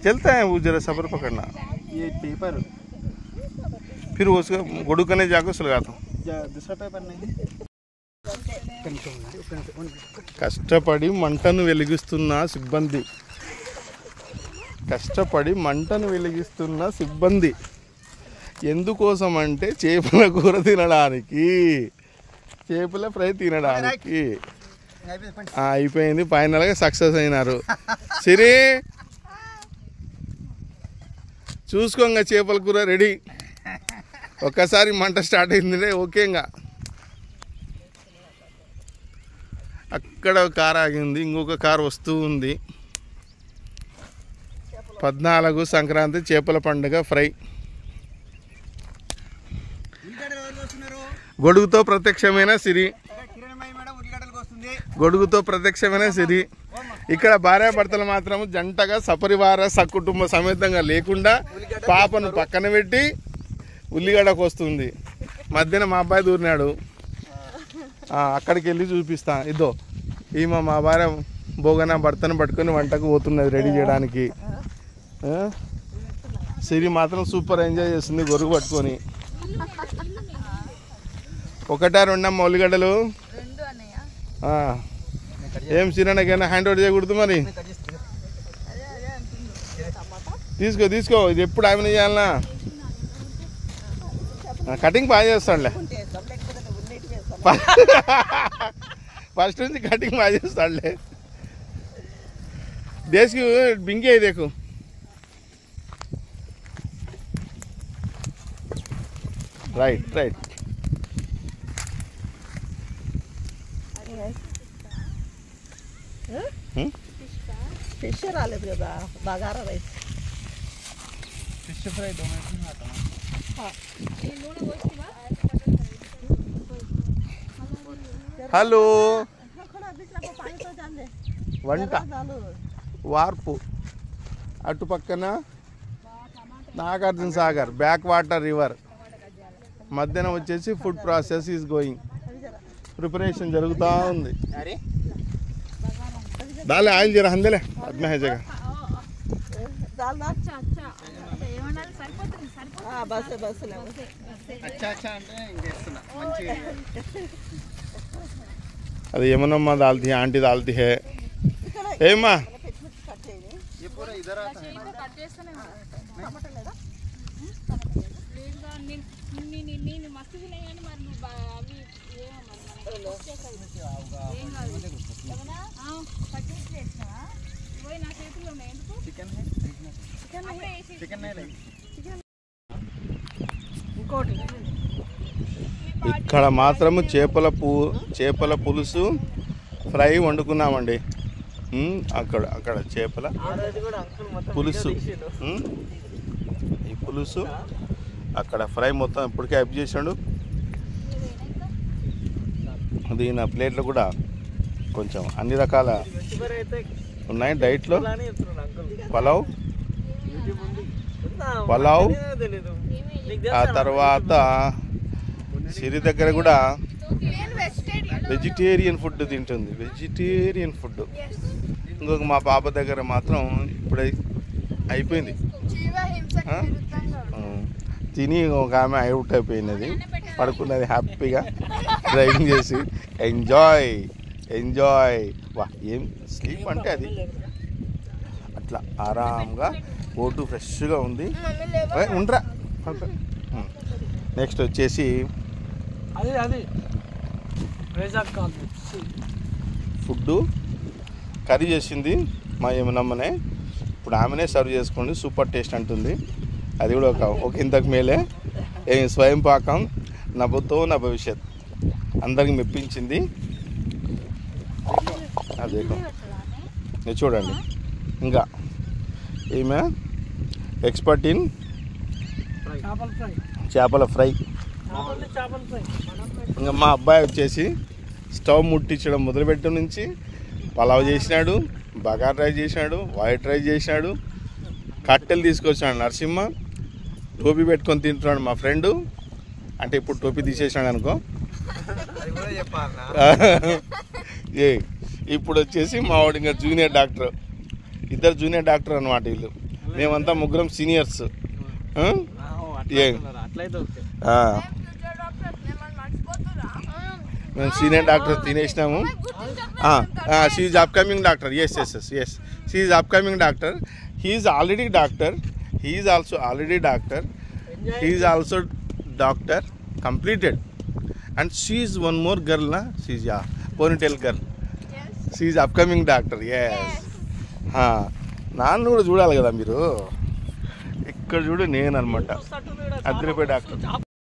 चलता है वो जरा सब्र पकड़ना। ये पेपर फिर उसका गोडुकने जाकर सुलगाता हूँ। दूसरा पेपर नहीं కష్టపడి మంటను వెలిగిస్తున్న సిబ్బంది, కష్టపడి మంటను వెలిగిస్తున్న సిబ్బంది ఎందుకోసం అంటే చేపల కూర తినడానికి, చేపల ఫ్రై తినడానికి. అయిపోయింది, ఫైనల్గా సక్సెస్ అయినారు. సిరి చూసుకోంగా చేపల కూర రెడీ. ఒక్కసారి మంట స్టార్ట్ అయింది ఓకేగా. అక్కడ కారు ఆగింది, ఇంకొక కారు వస్తూ ఉంది. 14 సంక్రాంతి చేపల పండుగ ఫ్రై. గొడుగుతో ప్రత్యక్షమైన సిరి, గొడుగుతో ప్రత్యక్షమైన సిరి. ఇక్కడ భార్యాభర్తలు మాత్రం జంటగా సపరివార సకుటుంబ సమేతంగా లేకుండా పాపను పక్కన పెట్టి ఉల్లిగడ్డకు వస్తుంది. మధ్యన మా అబ్బాయి దూరినాడు, అక్కడికి వెళ్ళి చూపిస్తా. ఇదో ఈమె మా భార్య బోగన భర్తను పట్టుకొని వంటకు పోతున్నది రెడీ చేయడానికి. సిరి మాత్రం సూపర్ ఎంజాయ్ చేస్తుంది గొరుగు పట్టుకొని. 1 2 ఉల్లిగడ్డలు. ఏం సిరనకైనా హ్యాండ్ ఓవర్ చేయకూడదు మరి. తీసుకో తీసుకో, ఇది ఎప్పుడు ఆమె చేయాలనా? కటింగ్ బాగా చేస్తాడులే, ఫస్ట్ నుంచి కటింగ్ బాగా చేస్తాడులే. దేశకి బింగే దేకు. Right right. ఫిష్ రాలేదు కదా, bagara rice. Fish fry hello వంట వార్పు. అటు పక్కన Nagarjuna Sagar back water river, మధ్యాహ్నం వచ్చేసి food process is going, preparation జరుగుతూ ఉంది. దాలే ఆయిల్ జరా హందేలే అద్మే హై జగ. అది ఏమన్నమ్మా దాల్తీ ఆంటీ దాల్తీ హే. ఏమ్మా ఇక్కడ మాత్రము చేపల పులుసు ఫ్రై వండుకున్నామండి. అక్కడ చేపల పులుసు, ఈ పులుసు అక్కడ ఫ్రై మొత్తం ఇప్పటికే అయిపు చేసాడు. అది నా ప్లేట్లో కూడా కొంచెం అన్ని రకాల ఉన్నాయి డైట్లో. పలావ్, ఆ తర్వాత సిరి దగ్గర కూడా వెజిటేరియన్ ఫుడ్ తింటుంది, వెజిటేరియన్ ఫుడ్. ఇంకొక మా పాప దగ్గర మాత్రం ఇప్పుడే అయిపోయింది, తిని ఒక ఆమె అవుట్ అయిపోయినది, పడుకున్నది హ్యాపీగా డ్రైవింగ్ చేసి. Enjoy enjoy. వా ఏం స్లీప్ అంటే అది అట్లా ఆరాంగా ఓటు ఫ్రెష్గా ఉంది. ఉండరా. నెక్స్ట్ వచ్చేసి ఫుడ్ కర్రీ చేసింది మా ఏమనమ్మనే. ఇప్పుడు ఆమెనే సర్వ్ చేసుకోండి, సూపర్ టేస్ట్ అంటుంది. అది కూడా ఒక ఇంతకు మేలే. ఏం స్వయం పాకం, నవ్వుతో నా భవిష్యత్ అందరికి మెప్పించింది. అదే మీరు చూడండి. ఇంకా ఈమె ఎక్స్పర్ట్ ఇన్ చేపల ఫ్రై. ఇంకా మా అబ్బాయి వచ్చేసి స్టవ్ ముట్టించడం మొదలుపెట్టడం నుంచి పలావ్ చేసినాడు, బగార్ రైస్ చేసినాడు, వైట్ రైస్ చేసినాడు, కట్టెలు తీసుకొచ్చినాడు నరసింహ, టోపీ పెట్టుకొని తింటున్నాడు మా ఫ్రెండు. అంటే ఇప్పుడు టోపీ తీసేసినాడు అనుకో. ఇప్పుడు వచ్చేసి మా వాడు ఇంకా జూనియర్ డాక్టర్, ఇద్దరు జూనియర్ డాక్టర్ అనమాట వీళ్ళు. మేమంతా ముగ్గురం సీనియర్స్. అట్లయితే ఓకే. మేము సీనియర్ డాక్టర్ తినేసినాము. She upcoming doctor. Yes she upcoming doctor. He's already doctor. He's also already doctor. He's also doctor completed. And she's one more girl నా. She ponytail girl. She's upcoming doctor. Yes. నాన్న కూడా చూడాలి కదా మీరు. ఇక్కడ చూడు నేను అనమాట అగ్రిపే డాక్టర్.